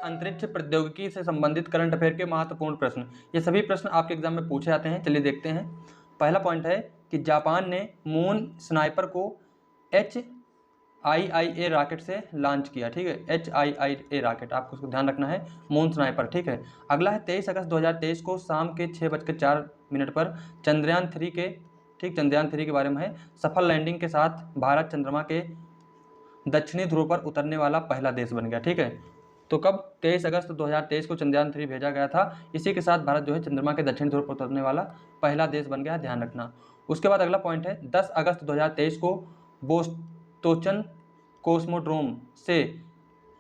अंतरिक्ष प्रौद्योगिकी से संबंधित करंट अफेयर के महत्वपूर्ण प्रश्न। ये सभी प्रश्न आपके एग्जाम में पूछे जाते हैं, चलिए देखते हैं। पहला पॉइंट है कि जापान ने मून स्नाइपर को HIIA रॉकेट से लॉन्च किया, ठीक है, HIIA रॉकेट, आपको उसको ध्यान रखना है, मून स्नाइपर, ठीक है। अगला है 23 अगस्त 2023 को शाम के 6:04 पर चंद्रयान 3 के, ठीक, चंद्रयान 3 के बारे में है, सफल लैंडिंग के साथ भारत चंद्रमा के दक्षिणी ध्रुव पर उतरने वाला पहला देश बन गया, ठीक है। तो कब? 23 अगस्त 2023 को चंद्रयान 3 भेजा गया था। इसी के साथ भारत जो है चंद्रमा के दक्षिणी ध्रुव पर उतरने वाला पहला देश बन गया, ध्यान रखना। उसके बाद अगला पॉइंट है 10 अगस्त 2023 को बोस्टोचन कोस्मोड्रोम से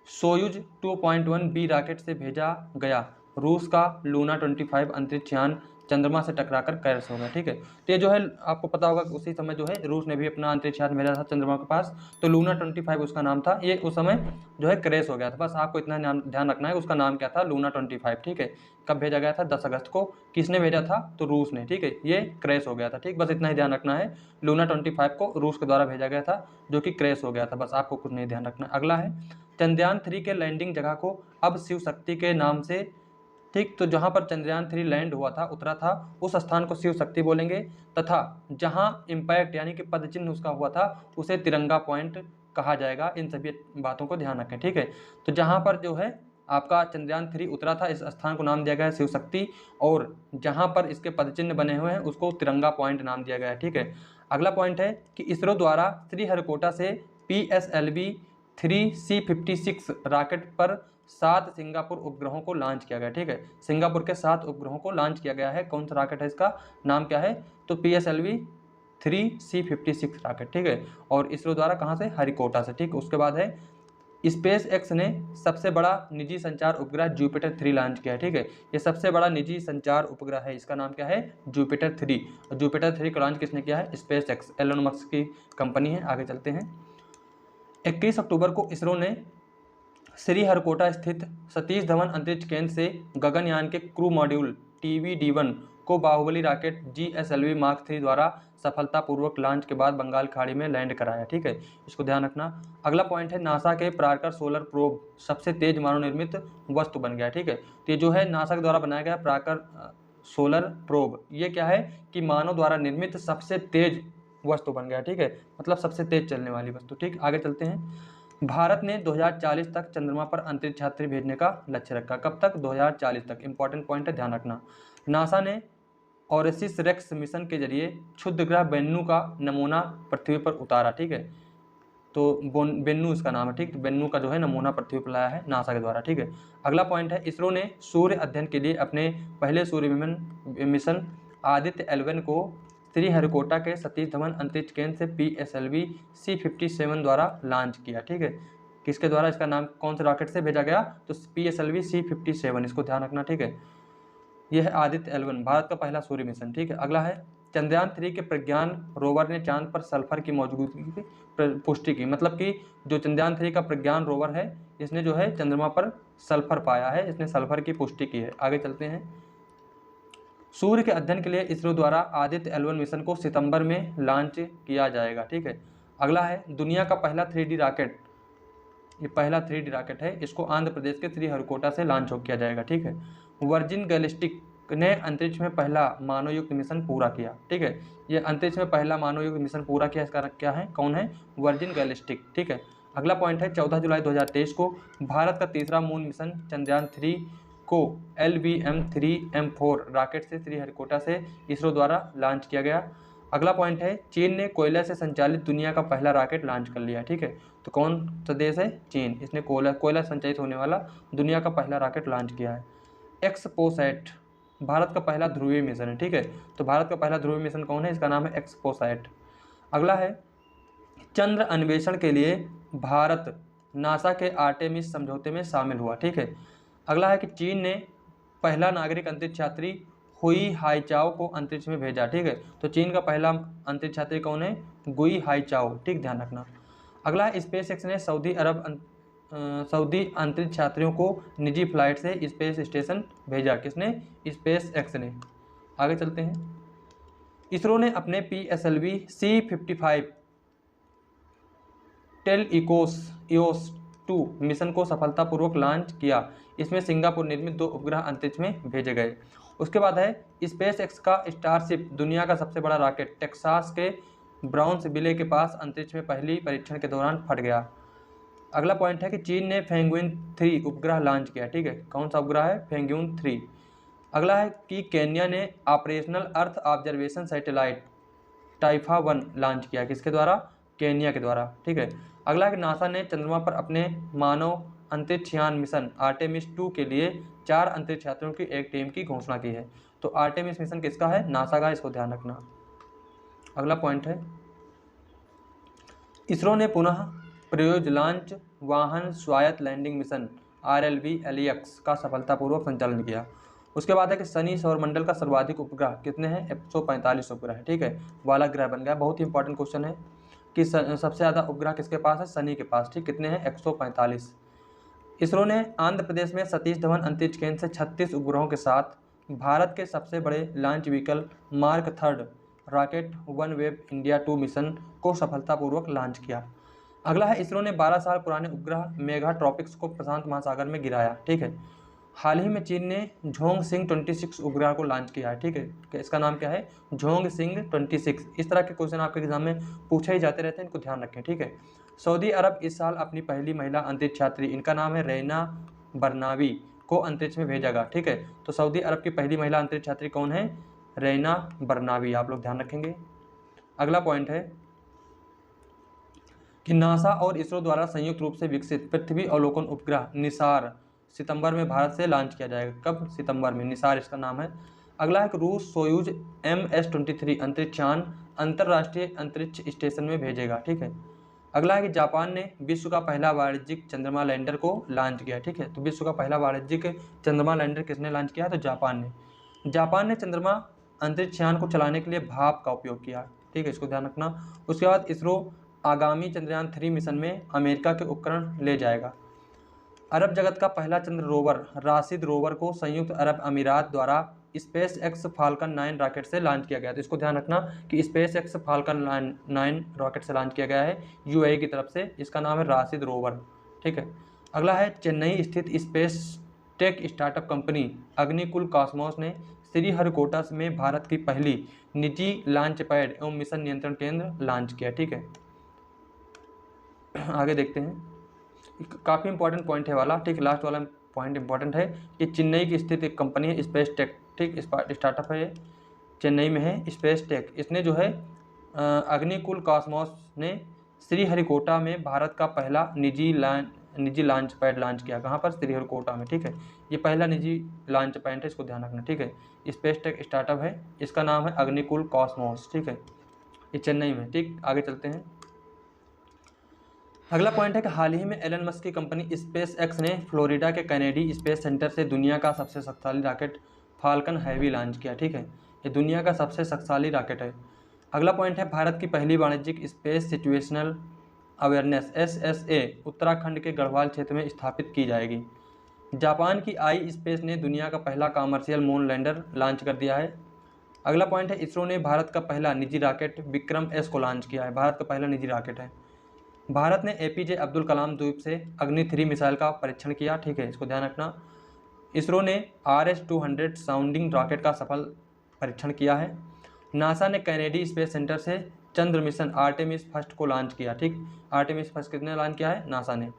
सोयुज 2.1B रॉकेट से भेजा गया रूस का लूना 25 अंतरिक्ष यान चंद्रमा से टकराकर क्रैश हो गया, ठीक है। तो ये जो है आपको पता होगा कि उसी समय जो है रूस ने भी अपना अंतरिक्ष यान भेजा था चंद्रमा के पास, तो लूना 25 उसका नाम था। ये उस समय जो है क्रैश हो गया था, बस आपको इतना ध्यान रखना है, उसका नाम क्या था? लूना 25, ठीक है। कब भेजा गया था? 10 अगस्त को। किसने भेजा था? तो रूस ने, ठीक है। ये क्रैश हो गया था, ठीक, बस इतना ही ध्यान रखना है। लूना 25 को रूस के द्वारा भेजा गया था, जो कि क्रैश हो गया था, बस आपको कुछ नहीं ध्यान रखना। अगला है चंद्रयान 3 के लैंडिंग जगह को अब शिव शक्ति के नाम से, ठीक, तो जहां पर चंद्रयान 3 लैंड हुआ था, उतरा था, उस स्थान को शिव शक्ति बोलेंगे, तथा जहां इंपैक्ट यानी कि पद चिन्ह उसका हुआ था उसे तिरंगा पॉइंट कहा जाएगा। इन सभी बातों को ध्यान रखें, ठीक है। तो जहां पर जो है आपका चंद्रयान 3 उतरा था, इस स्थान को नाम दिया गया है शिव शक्ति, और जहां पर इसके पद चिन्ह बने हुए हैं उसको तिरंगा पॉइंट नाम दिया गया है, ठीक है। अगला पॉइंट है कि इसरो द्वारा श्रीहरिकोटा से PSLV 3C56 रॉकेट पर 7 सिंगापुर उपग्रहों को लॉन्च किया गया, ठीक है। सिंगापुर के 7 उपग्रहों को लॉन्च किया गया है। कौन सा रॉकेट है, इसका नाम क्या है? तो PSLV 3C56 रॉकेट, ठीक है। और इसरो द्वारा कहाँ से? हरिकोटा से, ठीक। उसके बाद है स्पेस एक्स ने सबसे बड़ा निजी संचार उपग्रह जुपिटर 3 लॉन्च किया है, ठीक है। ये सबसे बड़ा निजी संचार उपग्रह है, इसका नाम क्या है? जुपिटर 3। जुपिटर 3 का लॉन्च किसने किया है? स्पेस एक्स, एलन मस्क की कंपनी है। आगे चलते हैं। 21 अक्टूबर को इसरो ने श्रीहरिकोटा स्थित सतीश धवन अंतरिक्ष केंद्र से गगनयान के क्रू मॉड्यूल TVD-1 को बाहुबली रॉकेट GSLV मार्क 3 द्वारा सफलतापूर्वक लॉन्च के बाद बंगाल खाड़ी में लैंड कराया, ठीक है। इसको ध्यान रखना। अगला पॉइंट है नासा के प्राकर सोलर प्रोब सबसे तेज मानव निर्मित वस्तु बन गया, ठीक है। तो ये जो है नासा के द्वारा बनाया गया प्राकर सोलर प्रोब, ये क्या है कि मानव द्वारा निर्मित सबसे तेज वस्तु बन गया, ठीक है, मतलब सबसे तेज चलने वाली वस्तु, ठीक। आगे चलते हैं। भारत ने 2040 तक चंद्रमा पर अंतरिक्ष यात्री भेजने का लक्ष्य रखा। कब तक? 2040 तक। इंपॉर्टेंट पॉइंट है, ध्यान रखना। नासा ने ओरेसिस रेक्स मिशन के जरिए क्षुद्र ग्रह बेन्नू का नमूना पृथ्वी पर उतारा, ठीक है। तो बेन्नू इसका नाम है, ठीक। बेन्नू का जो है नमूना पृथ्वी पर लाया है नासा के द्वारा, ठीक है। अगला पॉइंट है इसरो ने सूर्य अध्ययन के लिए अपने पहले सूर्य मिशन आदित्य L1 को श्रीहरिकोटा के सतीश धवन अंतरिक्ष केंद्र से PSLV C57 द्वारा लॉन्च किया, ठीक है। किसके द्वारा? इसका नाम कौन से रॉकेट से भेजा गया? तो PSLV C57, इसको ध्यान रखना, ठीक है। यह है आदित्य L1, भारत का पहला सूर्य मिशन, ठीक है। अगला है चंद्रयान 3 के प्रज्ञान रोवर ने चांद पर सल्फर की मौजूदगी की पुष्टि की, मतलब कि जो चंद्रयान 3 का प्रज्ञान रोवर है, इसने जो है चंद्रमा पर सल्फर पाया है, इसने सल्फर की पुष्टि की है। आगे चलते हैं। सूर्य के अध्ययन के लिए इसरो द्वारा आदित्य L1 मिशन को सितंबर में लॉन्च किया जाएगा, ठीक है। अगला है दुनिया का पहला 3D रॉकेट, ये पहला 3D रॉकेट है, इसको आंध्र प्रदेश के श्रीहरिकोटा से लॉन्च किया जाएगा, ठीक है। वर्जिन गैलेक्टिक ने अंतरिक्ष में पहला मानवयुक्त मिशन पूरा किया, ठीक है। ये अंतरिक्ष में पहला मानवयुक्त मिशन पूरा किया, इसका क्या है, कौन है? वर्जिन गैलेक्टिक, ठीक है। अगला पॉइंट है 14 जुलाई 2023 को भारत का तीसरा मून मिशन चंद्रयान 3 को LVM-3M4 रॉकेट से श्रीहरिकोटा से इसरो द्वारा लॉन्च किया गया। अगला पॉइंट है चीन ने कोयला से संचालित दुनिया का पहला रॉकेट लॉन्च कर लिया, ठीक है। तो कौन सा देश है? चीन। इसने कोयला संचालित होने वाला दुनिया का पहला रॉकेट लॉन्च किया है। एक्सपोसैट भारत का पहला ध्रुवीय मिशन है, ठीक है। तो भारत का पहला ध्रुवीय मिशन कौन है? इसका नाम है एक्सपोसैट। अगला है चंद्र अन्वेषण के लिए भारत नासा के आर्टेमिस समझौते में शामिल हुआ, ठीक है। अगला है कि चीन ने पहला नागरिक अंतरिक्ष यात्री हुई हाईचाओ को अंतरिक्ष में भेजा, ठीक है। तो चीन का पहला अंतरिक्ष यात्री कौन है? गुई हाईचाओ, ठीक, ध्यान रखना। अगला है स्पेस एक्स ने सऊदी अंतरिक्ष यात्रियों को निजी फ्लाइट से स्पेस स्टेशन भेजा। किसने? स्पेस एक्स ने। आगे चलते हैं। इसरो ने अपने PSLV C55 tell Eeco 2 mission को सफलतापूर्वक लॉन्च किया। इसमें सिंगापुर निर्मित 2 उपग्रह अंतरिक्ष में भेजे गए। उसके बाद है स्पेस एक्स का स्टारशिप दुनिया का सबसे बड़ा रॉकेट टेक्सास के ब्राउन्सविले के पास अंतरिक्ष में पहली परीक्षण के दौरान फट गया। अगला पॉइंट है कि चीन ने पेंगुइन 3 उपग्रह लॉन्च किया। ठीक है, कौन सा उपग्रह है? पेंगुइन 3। अगला है कि केन्या ने operational earth observation satellite Taifa 1 launch किया। किसके द्वारा? केन्या के द्वारा। ठीक है। अगला है कि नासा ने चंद्रमा पर अपने मानव अंतरिक्ष यान मिशन आर्टेमिस 2 के लिए 4 अंतरिक्ष यात्रियों की एक टीम की घोषणा की है। तो आर्टेमिस मिशन किसका है? नासा का, इसको ध्यान रखना। अगला पॉइंट है इसरो ने पुनः प्रयोज्य लॉन्च वाहन स्वायत्त लैंडिंग मिशन RLV-LEX का सफलतापूर्वक संचालन किया। उसके बाद है कि शनि सौरमंडल का सर्वाधिक उपग्रह कितने हैं? 145 उपग्रह है। ठीक है, वाला ग्रह बन गया। बहुत ही इंपॉर्टेंट क्वेश्चन है कि सबसे ज़्यादा उपग्रह किसके पास है? शनि के पास। ठीक, कितने हैं? 145। इसरो ने आंध्र प्रदेश में सतीश धवन अंतरिक्ष केंद्र से 36 उपग्रहों के साथ भारत के सबसे बड़े launch vehicle mark 3 rocket OneWeb India 2 mission को सफलतापूर्वक लॉन्च किया। अगला है इसरो ने 12 साल पुराने उपग्रह मेगाट्रॉपिक्स को प्रशांत महासागर में गिराया। ठीक है, हाल ही में चीन ने झोंग सिंग 26 उपग्रह को लॉन्च किया है। ठीक है, इसका नाम क्या है? झोंग सिंग 26। इस तरह के क्वेश्चन आपके एग्जाम में पूछे ही जाते रहते हैं, इनको ध्यान रखें। ठीक है, सऊदी अरब इस साल अपनी पहली महिला अंतरिक्ष यात्री, इनका नाम है रैना बरनावी, को अंतरिक्ष में भेजेगा। ठीक है, तो सऊदी अरब की पहली महिला अंतरिक्ष यात्री कौन है? रैना बरनावी, आप लोग ध्यान रखेंगे। अगला पॉइंट है कि नासा और इसरो द्वारा संयुक्त रूप से विकसित पृथ्वी अवलोकन उपग्रह निसार सितंबर में भारत से लॉन्च किया जाएगा। कब? सितंबर में। निसार इसका नाम है। अगला है कि रूस सोयूज MS-23 अंतरिक्ष यान अंतर्राष्ट्रीय अंतरिक्ष स्टेशन में भेजेगा। ठीक है। अगला है कि जापान ने विश्व का पहला वाणिज्यिक चंद्रमा लैंडर को लॉन्च किया। ठीक है, तो विश्व का पहला वाणिज्यिक चंद्रमा लैंडर किसने लॉन्च किया? तो जापान ने चंद्रमा अंतरिक्ष यान को चलाने के लिए भाप का उपयोग किया। ठीक है, इसको ध्यान रखना। उसके बाद इसरो आगामी चंद्रयान 3 मिशन में अमेरिका के उपकरण ले जाएगा। अरब जगत का पहला चंद्र रोवर राशिद रोवर को संयुक्त अरब अमीरात द्वारा स्पेस एक्स फाल्कन 9 रॉकेट से लॉन्च किया गया। तो इसको ध्यान रखना कि स्पेस एक्स फाल्कन 9 रॉकेट से लॉन्च किया गया है UAE की तरफ से। इसका नाम है राशिद रोवर। ठीक है। अगला है चेन्नई स्थित space tech startup company Agnikul Cosmos ने श्रीहरिकोटा में भारत की पहली निजी लॉन्च पैड एवं मिशन नियंत्रण केंद्र लॉन्च किया। ठीक है, आगे देखते हैं। काफ़ी इंपॉर्टेंट पॉइंट है वाला। ठीक, लास्ट वाला पॉइंट इंपॉर्टेंट है कि चेन्नई की स्थित एक कंपनी है स्पेस टेक। ठीक, स्टार्टअप है ये, चेन्नई में है स्पेस टेक। इसने जो है अग्निकुल कॉस्मोस ने श्रीहरिकोटा में भारत का पहला निजी लॉन्च पैड लॉन्च किया। कहाँ पर? श्रीहरिकोटा में। ठीक है, ये पहला निजी लॉन्च पैड है, इसको ध्यान रखना। ठीक है, स्पेस टेक स्टार्टअप है, इसका नाम है अग्निकुल कॉस्मोस। ठीक है, ये चेन्नई में। ठीक, आगे चलते हैं। अगला पॉइंट है कि हाल ही में एलन मस्क की कंपनी स्पेस एक्स ने फ्लोरिडा के कैनेडी स्पेस सेंटर से दुनिया का सबसे शक्तिशाली रॉकेट फाल्कन हैवी लॉन्च किया। ठीक है, ये दुनिया का सबसे शक्तिशाली रॉकेट है। अगला पॉइंट है भारत की पहली वाणिज्यिक space situational awareness SSA Uttarakhand के गढ़वाल क्षेत्र में स्थापित की जाएगी। जापान की आई स्पेस ने दुनिया का पहला कॉमर्शियल मून लैंडर लॉन्च कर दिया है। अगला पॉइंट है इसरो ने भारत का पहला निजी रॉकेट विक्रम S को लॉन्च किया है। भारत का पहला निजी रॉकेट है। भारत ने APJ अब्दुल कलाम द्वीप से अग्नि 3 मिसाइल का परीक्षण किया। ठीक है, इसको ध्यान रखना। इसरो ने RS-200 साउंडिंग रॉकेट का सफल परीक्षण किया है। नासा ने कैनेडी स्पेस सेंटर से चंद्र मिशन आर्टेमिस फर्स्ट को लॉन्च किया। ठीक, आर्टेमिस फर्स्ट किसने लॉन्च किया है? नासा ने।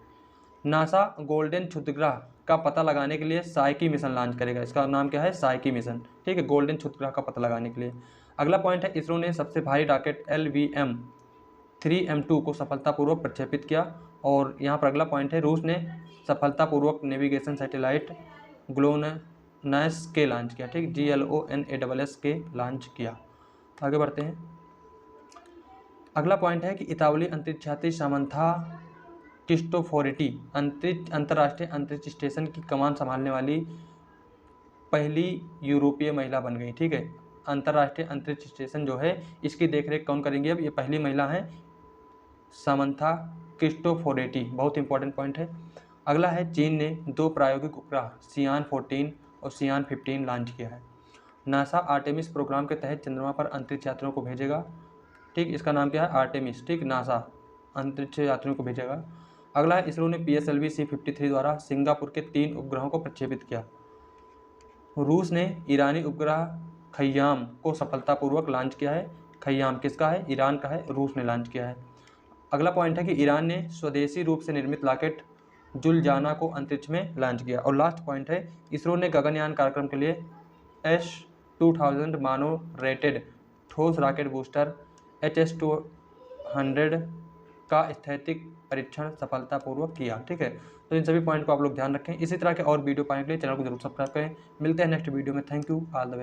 नासा गोल्डन क्षुद्रग्रह का पता लगाने के लिए साइकी मिशन लॉन्च करेगा। इसका नाम क्या है? Psyche mission. ठीक है, गोल्डन क्षुद्रग्रह का पता लगाने के लिए। अगला पॉइंट है इसरो ने सबसे भारी रॉकेट LVM-3M2 को सफलतापूर्वक प्रक्षेपित किया। और यहाँ पर अगला पॉइंट है रूस ने सफलतापूर्वक नेविगेशन सैटेलाइट ग्लोनास के लॉन्च किया। ठीक, GLONASS के लॉन्च किया। आगे बढ़ते हैं। अगला पॉइंट है कि इतालवी अंतरिक्ष यात्री सामंथा क्रिस्टोफोरेटी अंतर्राष्ट्रीय अंतरिक्ष स्टेशन की कमान संभालने वाली पहली यूरोपीय महिला बन गई। ठीक है, अंतर्राष्ट्रीय अंतरिक्ष स्टेशन जो है इसकी देखरेख कौन करेंगे? अब ये पहली महिला है सामंथा क्रिस्टोफोरेटी। बहुत इंपॉर्टेंट पॉइंट है। अगला है चीन ने 2 प्रायोगिक उपग्रह सियान 14 और सियान 15 लॉन्च किया है। नासा आर्टेमिस प्रोग्राम के तहत चंद्रमा पर अंतरिक्ष यात्रियों को भेजेगा। ठीक, इसका नाम क्या है? आर्टेमिस। ठीक, नासा अंतरिक्ष यात्रियों को भेजेगा। अगला है इसरो ने PSLV C-53 द्वारा सिंगापुर के 3 उपग्रहों को प्रक्षेपित किया। रूस ने ईरानी उपग्रह खय्याम को सफलतापूर्वक लॉन्च किया है। खय्याम किसका है? ईरान का है, रूस ने लॉन्च किया है। अगला पॉइंट है कि ईरान ने स्वदेशी रूप से निर्मित रॉकेट जुलजाना को अंतरिक्ष में लॉन्च किया। और लास्ट पॉइंट है इसरो ने गगनयान कार्यक्रम के लिए S-2000 मानव रेटेड ठोस रॉकेट बूस्टर HS-200 का स्थैतिक परीक्षण सफलतापूर्वक किया। ठीक है, तो इन सभी पॉइंट को आप लोग ध्यान रखें। इसी तरह के और वीडियो पाने के लिए चैनल को जरूर सब्सक्राइब करें। मिलते हैं नेक्स्ट वीडियो में। Thank you, all the best.